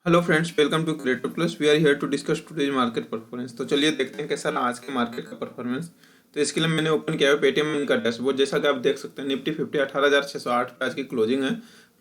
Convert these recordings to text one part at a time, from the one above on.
Hello friends, welcome to creative plus. We are here to discuss today's market performance. तो चलिए देखते हैं कैसा रहा आज के मार्केट का परफॉर्मेंस। तो इसके लिए मैंने ओपन किया है पेटीएम का डैशबोर्ड। जैसा कि आप देख सकते हैं, निफ्टी 50 18,608 पे आज की क्लोजिंग है,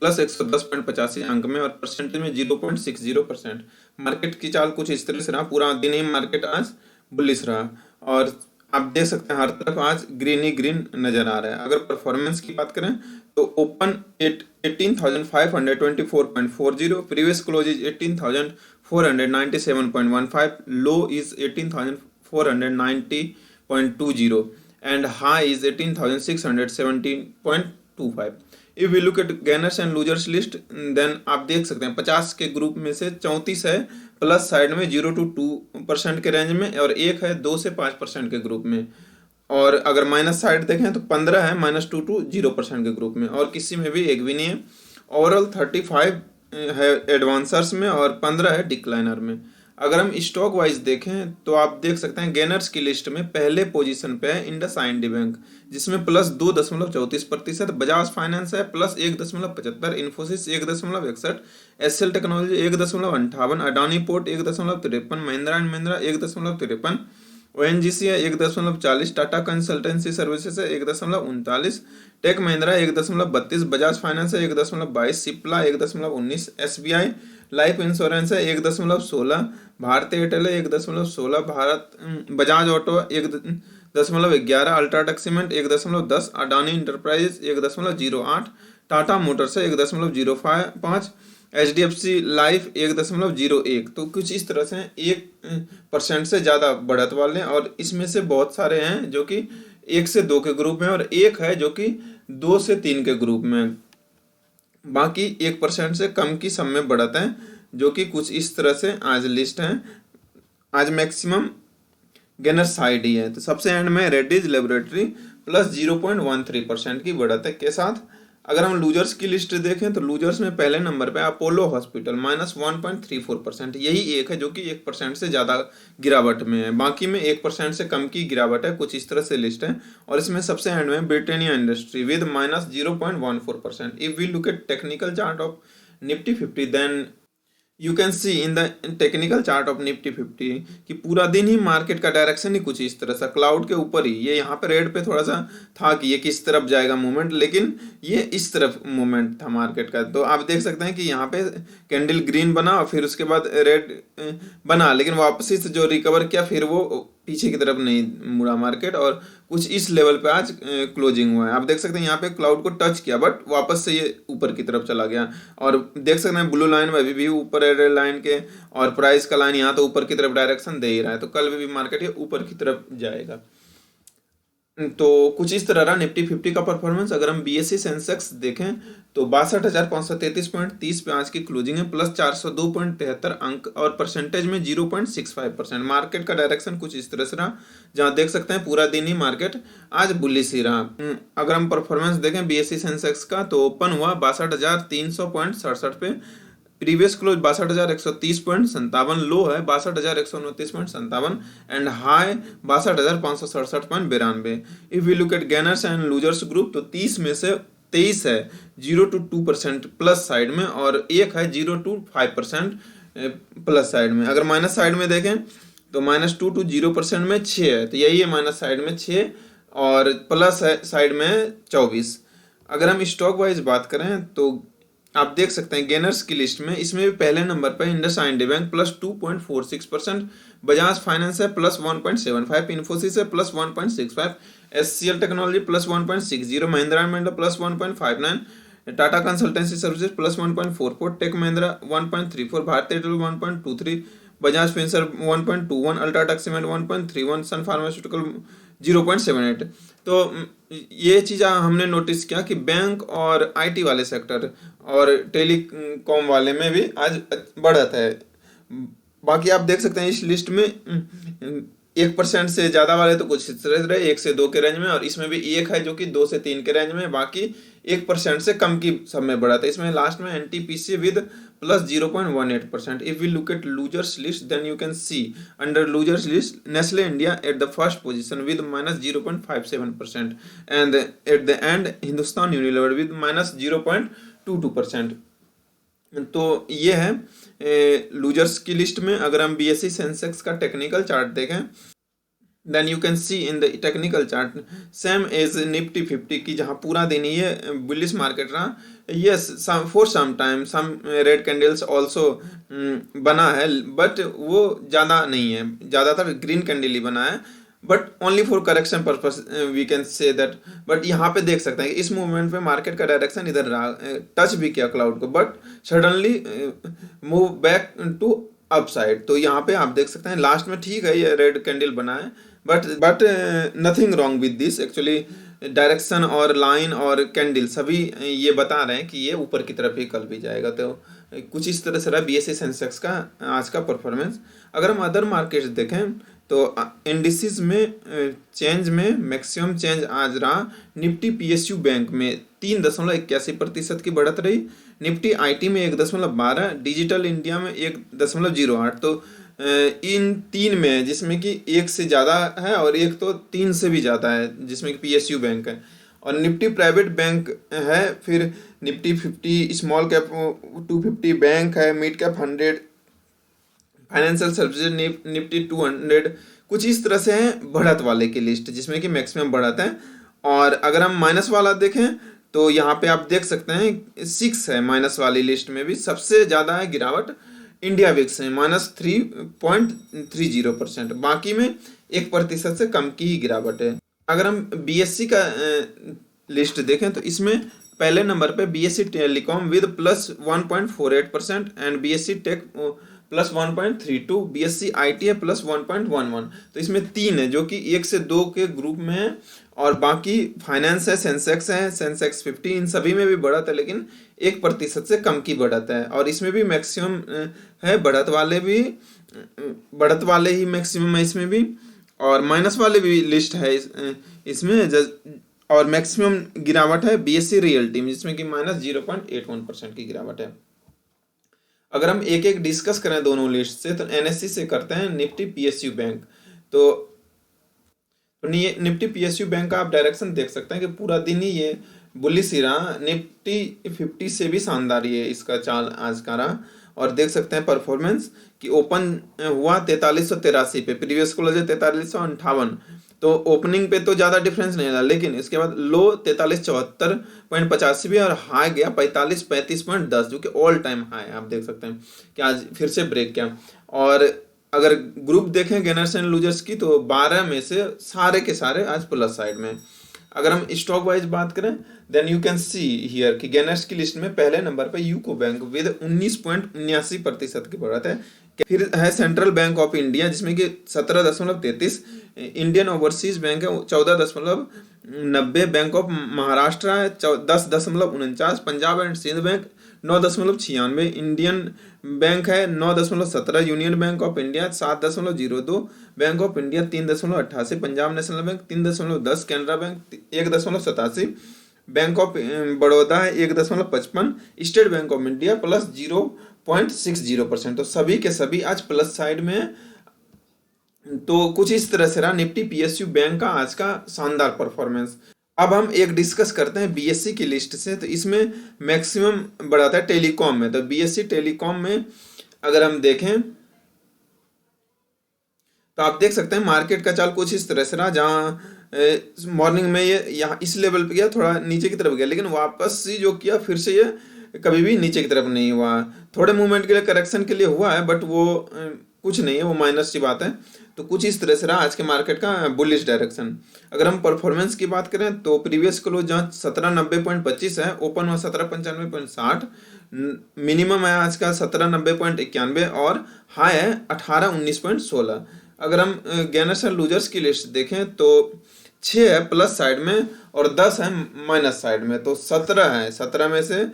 प्लस 110.85 अंक में, और परसेंटेज में 0.60%। मार्केट की चाल कुछ इस तरह से रहा, पूरा दिन ही मार्केट आज बुलिश रहा। और आप देख सकते हैं हर तरफ आज ग्रीन ही ग्रीन नजर आ रहा है। अगर परफॉर्मेंस की बात करें तो open 18,524.40, previous close is 18,497.15, low is 18,490.20 and high is 18,617.25। If we look at gainers and losers list, then आप देख सकते हैं 50 के ग्रुप में से 34 है प्लस साइड में 0 to 2% के रेंज में, और एक है 2 से 5% के ग्रुप में। और अगर माइनस साइड देखें तो 15 है -2 to 0% के ग्रुप में, और किसी में भी एक भी नहीं है। ओवरऑल 35 है एडवांसर्स में और 15 है डिक्लाइनर में। अगर हम स्टॉक वाइज देखें तो आप देख सकते हैं गेनर्स की लिस्ट में पहले पोजीशन पे है इंडसइंड बैंक, जिसमें प्लस 2.34%, बजाज फाइनेंस है plus 1.75, Infosys 1.61, SL technology 1.58, Adani port 1.53, Mahindra and Mahindra 1.53, ONGC है 1.40, टाटा कंसल्टेंसी सर्विसेज है 1.39, टेक महिंद्रा 1.32, बजाज फाइनेंस है 1.22, सिप्ला 1.19, एसबीआई लाइफ इंश्योरेंस है 1.16, भारतीय एयरटेल है 1.16, Bharat Bajaj auto 1.11, UltraTech cement 1.10, Adani enterprises 1.08, Tata Motors है 1.05, HDFC लाइफ 1.01। तो कुछ इस तरह से 1% से ज़्यादा बढ़त वाले, और इसमें से बहुत सारे हैं जो कि 1 से 2 के ग्रुप में, और एक है जो कि 2 से 3 के ग्रुप में। बाकी 1% से कम की सब में बढ़त है, जो कि कुछ इस तरह से आज लिस्ट है। आज मैक्सिमम गेनर साइड ही है। तो सबसे एंड में रेड्डीज लेबोरेटरी प्लस 0.13% की बढ़त है के साथ। अगर हम लूजर्स की लिस्ट देखें तो लूजर्स में पहले नंबर पे अपोलो हॉस्पिटल -1.34%, यही एक है जो कि 1% से ज़्यादा गिरावट में है। बाकी में 1% से कम की गिरावट है, कुछ इस तरह से लिस्ट है। और इसमें सबसे एंड में Britannia industry with -0.14%। If we look at technical chart of Nifty 50, then you can see in the technical chart of Nifty 50 कि पूरा दिन ही मार्केट का डायरेक्शन ही कुछ इस तरह सा क्लाउड के ऊपर ही, ये यहाँ पे रेड पे थोड़ा सा था कि ये किस तरफ जाएगा मूवमेंट, लेकिन ये इस तरफ मूवमेंट था मार्केट का। तो आप देख सकते हैं कि यहाँ पे कैंडल ग्रीन बना और फिर उसके बाद रेड बना, लेकिन वापस से जो रिकवर किया फिर वो पीछे की तरफ नहीं मुड़ा मार्केट, और कुछ इस लेवल पे आज क्लोजिंग हुआ है। आप देख सकते हैं यहाँ पे क्लाउड को टच किया बट वापस से ये ऊपर की तरफ चला गया, और देख सकते हैं ब्लू लाइन में अभी भी ऊपर है रेड लाइन के, और प्राइस का लाइन यहाँ तो ऊपर की तरफ डायरेक्शन दे ही रहा है। तो कल भी मार्केट ये ऊपर की तरफ जाएगा। तो कुछ इस तरह रहा निफ्टी 50 का परफॉर्मेंस। अगर हम बीएसई सेंसेक्स देखें तो 62,533.30 पे आज की क्लोजिंग है, प्लस 402.73 अंक, और परसेंटेज में 0.65%। मार्केट का डायरेक्शन कुछ इस तरह से रहा, जहां देख सकते हैं पूरा दिन ही मार्केट आज बुलिश ही रहा। अगर हम परफॉर्मेंस देखें बीएसई सेंसेक्स का तो ओपन हुआ 62,300.67 पे, प्रीवियस क्लोज 62,130.57, लो है 62,129.57, and high 62,567.92। If we look at gainers and losers group तो 30 में से 23 है 0 to 2% प्लस साइड में, और एक है 0 to 5% प्लस साइड में। अगर माइनस साइड में देखें तो -2 to 0% में 6 है, तो यही है माइनस साइड में 6, और प्लस साइड में 24। अगर हम स्टॉक वाइज बात करें तो आप देख सकते हैं गेनर्स की लिस्ट में, इसमें भी पहले नंबर पर IndusInd bank plus 2.46%, Bajaj finance है प्लस 1.75, इन्फोसिस है plus 1.65, HCL technology plus 1.60, Mahindra and Mahindra plus 1.59, Tata consultancy services plus 1.44, tech Mahindra 1.34, Bharti Airtel 1.23, Bajaj Finserv 1.21, UltraTech cement 1.31, sun pharmaceutical 0.78। तो ये चीज़ हमने नोटिस किया कि बैंक और आईटी वाले सेक्टर और टेलीकॉम वाले में भी आज बढ़त है। बाकी आप देख सकते हैं इस लिस्ट में 1% से ज़्यादा वाले तो कुछ इस तरह रहे, 1 से 2 के रेंज में, और इसमें भी एक है जो कि 2 से 3 के रेंज में, बाकी 1% से कम की सब में बढ़ा था। इसमें लास्ट में NTPC with plus 0.18%। If we look at losers list then you can see under losers list Nestle India at the first position with -0.57%, and at the end Hindustan Unilever with -0.22%। तो ये है लूजर्स की list में। अगर हम BSE Sensex का technical chart देखें, then you can see in the technical chart same as Nifty 50 की, जहां पूरा दिन ये बुलिश मार्केट रहा। Yes, for some time some red candles also बना है, बट वो ज़्यादा नहीं है, ज़्यादातर ग्रीन कैंडल ही बना है, but only for correction purpose we can say that. But यहाँ पे देख सकते हैं कि इस मूवमेंट पे मार्केट का डायरेक्शन इधर रहा, टच भी किया क्लाउड को, but suddenly move back to upside. तो यहाँ पे आप देख सकते हैं लास्ट में ठीक है ये रेड कैंडल बना है, but nothing wrong with this actually. Direction और लाइन और कैंडल सभी ये बता रहे हैं कि ये ऊपर की तरफ ही कल भी जाएगा। तो कुछ इस तरह से रहा बीएसई सेंसेक्स का आज का परफॉर्मेंस। अगर हम अदर मार्केट्स देखें तो इंडिसेस में चेंज में मैक्सिमम चेंज आज रहा निफ्टी पीएसयू बैंक में 3.81% की बढ़त रही, निफ्टी आईटी में 1.12, डिजिटल इंडिया में 1.08। तो इन तीन में जिसमें कि एक से ज़्यादा है और एक तो तीन से भी ज़्यादा है, जिसमें कि पीएसयू बैंक है और निफ्टी प्राइवेट बैंक है। फिर निफ्टी 50 स्मॉल कैप 250 बैंक है, mid cap 100 financial services Nifty 200। कुछ इस तरह से है बढ़त वाले की लिस्ट जिसमें कि मैक्सिमम बढ़त है। और अगर हम माइनस वाला देखें तो यहाँ पे आप देख सकते हैं 6 है माइनस वाली लिस्ट में भी, सबसे ज़्यादा है गिरावट इंडिया विक्स है -3.30%, बाकी में 1% से कम की ही गिरावट है। अगर हम बीएससी का लिस्ट देखें तो इसमें पहले नंबर पे BSC telecom with +1.48% and BSC tech +1.32, BSC IT है +1.11। तो इसमें 3 है जो कि 1 से 2 के ग्रुप में है और बाकी फाइनेंस है, सेंसेक्स 50, इन सभी में भी बढ़त है लेकिन 1% से कम की बढ़त है। और इसमें भी मैक्सिमम है बढ़त वाले ही मैक्सिमम है इसमें भी, और माइनस वाले भी लिस्ट है इसमें। और मैक्सिमम गिरावट है बीएससी रियल्टी में जिसमें कि -0.81% की गिरावट है। अगर हम एक एक डिस्कस करें दोनों लिस्ट से तो एनएससी से करते हैं निफ्टी पीएसयू बैंक। तो निफ्टी पीएसयू बैंक का आप डायरेक्शन देख सकते हैं कि पूरा दिन ही ये बुलिश ही रहा, निफ्टी 50 से भी शानदार ये इसका चाल आज का रहा। और देख सकते हैं परफॉर्मेंस कि ओपन हुआ 4383 पे, प्रीवियस क्लोज है 4358। तो ओपनिंग पे तो ज़्यादा डिफरेंस नहीं रहा, लेकिन इसके बाद लो 4374.85 भी और हाई गया 4535.10 जो कि ऑल टाइम हाई है। आप देख सकते हैं कि आज फिर से ब्रेक किया। और अगर ग्रुप देखें गेनर्स एंड लूजर्स की तो 12 में से सारे के सारे आज प्लस साइड में। अगर हम स्टॉक वाइज बात करें then you can see here कि गेनर्स की लिस्ट में पहले नंबर पर यूको बैंक विद 19.79% की बढ़त है। फिर है सेंट्रल बैंक ऑफ इंडिया जिसमें कि 17.33, इंडियन ओवरसीज बैंक है 14.90, बैंक ऑफ महाराष्ट्र है 10.49, Punjab and Sind bank 9.96, Indian bank है 9.17, union bank of India 7.02, bank of India 3.88, Punjab national bank 3.10, Canara bank 1.87, bank of Baroda है 1.55, स्टेट बैंक ऑफ इंडिया +0.60%। तो सभी के सभी आज प्लस साइड में है। तो कुछ इस तरह से रहा निफ्टी पीएसयू बैंक का आज का शानदार परफॉर्मेंस। अब हम एक डिस्कस करते हैं बीएससी की लिस्ट से। तो इसमें मैक्सिमम बढ़ा था टेलीकॉम में। तो बीएससी टेलीकॉम में अगर हम देखें तो आप देख सकते हैं मार्केट का चाल कुछ इस तरह से रहा, जहाँ मॉर्निंग में ये यहाँ इस लेवल पे गया, थोड़ा नीचे की तरफ गया, लेकिन वापस से जो किया फिर से ये कभी भी नीचे की तरफ नहीं हुआ। थोड़े मूवमेंट के लिए करेक्शन के लिए हुआ है बट वो कुछ नहीं है, वो माइनस की बात है। तो कुछ इस तरह से रहा आज के मार्केट का बुलिश डायरेक्शन। अगर हम परफॉर्मेंस की बात करें तो प्रीवियस क्लोज जहाँ 1790.25 है, ओपन हुआ 1795.60, मिनिमम है आज का 1790.91 और हाई है 1819.16। अगर हम गेनर्स एंड लूजर्स की लिस्ट देखें तो 6 है प्लस साइड में और 10 है माइनस साइड में। तो 17 है, 17 में से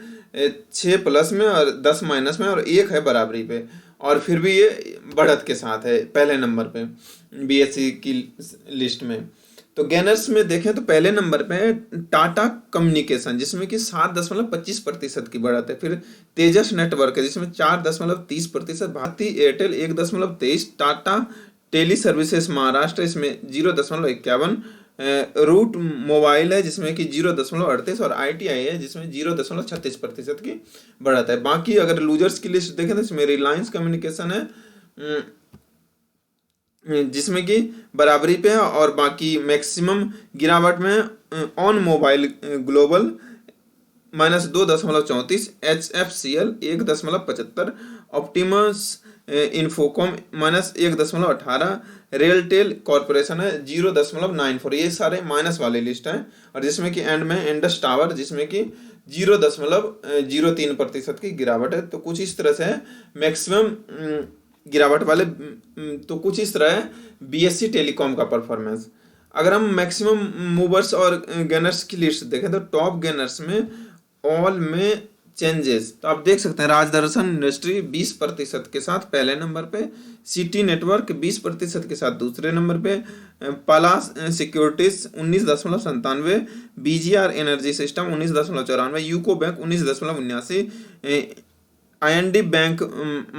6 प्लस में और 10 माइनस में और 1 है बराबरी पे, और फिर भी ये बढ़त के साथ है पहले नंबर पे बीएससी की लिस्ट में। तो गेनर्स में देखें तो पहले नंबर पे है टाटा कम्युनिकेशन जिसमें कि 7.25% की बढ़त है। फिर तेजस नेटवर्क है जिसमें 4.30%, Bharti Airtel 1.23, Tata teleservices Maharashtra इसमें 0.51, रूट मोबाइल है जिसमें कि 0.38 और ITI है जिसमें 0.36% की बढ़त है। बाकी अगर लूजर्स की लिस्ट देखें तो इसमें रिलायंस कम्युनिकेशन है जिसमें कि बराबरी पे है, और बाकी मैक्सिमम गिरावट में on mobile global -2.34, HFCL 1.75, Optimus Infocom -1.18, RailTel corporation है 0.94। ये सारे माइनस वाले लिस्ट हैं, और जिसमें कि एंड में इंडस टावर जिसमें कि 0.03% की गिरावट है। तो कुछ इस तरह से है मैक्सिमम गिरावट वाले। तो कुछ इस तरह है BSC टेलीकॉम का परफॉर्मेंस। अगर हम मैक्सिमम मूवर्स और गेनर्स की लिस्ट देखें तो टॉप गेनर्स में ऑल में चेंजेस, तो आप देख सकते हैं राजदर्शन इंडस्ट्री 20% के साथ पहले नंबर पे, सिटी नेटवर्क 20% के साथ दूसरे नंबर पे, Palash securities 19.97, BGR energy system 19.94, UCO bank 19.79, IND bank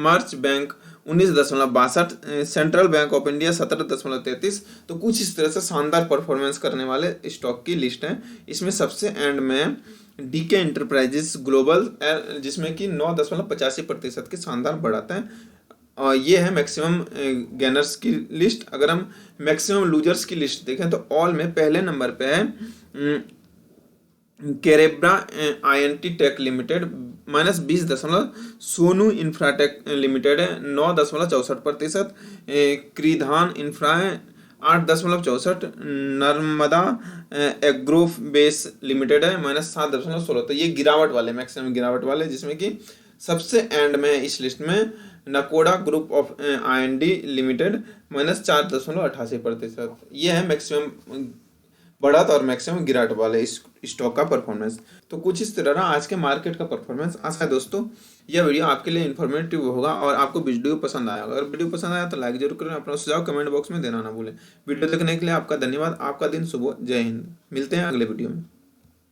मर्च bank 19.62, Central Bank of India 17.33। तो कुछ इस तरह से शानदार परफॉर्मेंस करने वाले स्टॉक की लिस्ट है। इसमें सबसे एंड में DK एंटरप्राइजेस ग्लोबल जिसमें कि 9.85% की शानदार बढ़त है। और ये है मैक्सिमम गेनर्स की लिस्ट। अगर हम मैक्सिमम लूजर्स की लिस्ट देखें तो ऑल में पहले नंबर पे है केरेब्रा INT tech limited -20, Sonu infratech limited है 9.64%, क्रीधान इंफ्रा है 8.64, नर्मदा एग्रो बेस लिमिटेड है -7.16। तो ये गिरावट वाले मैक्सिमम गिरावट वाले, जिसमें कि सबसे एंड में इस लिस्ट में नकोडा ग्रुप ऑफ IND लिमिटेड -4.88%। ये है मैक्सिमम बढ़त और मैक्सिमम गिरावट वाले इस स्टॉक का परफॉर्मेंस। तो कुछ इस तरह रहा आज के मार्केट का परफॉर्मेंस। आशा है दोस्तों यह वीडियो आपके लिए इन्फॉर्मेटिव होगा और आपको वीडियो पसंद आया। अगर वीडियो पसंद आया तो लाइक जरूर करें, अपना सुझाव कमेंट बॉक्स में देना ना भूलें। वीडियो देखने के लिए आपका धन्यवाद। आपका दिन शुभ हो। जय हिंद। मिलते हैं अगले वीडियो में।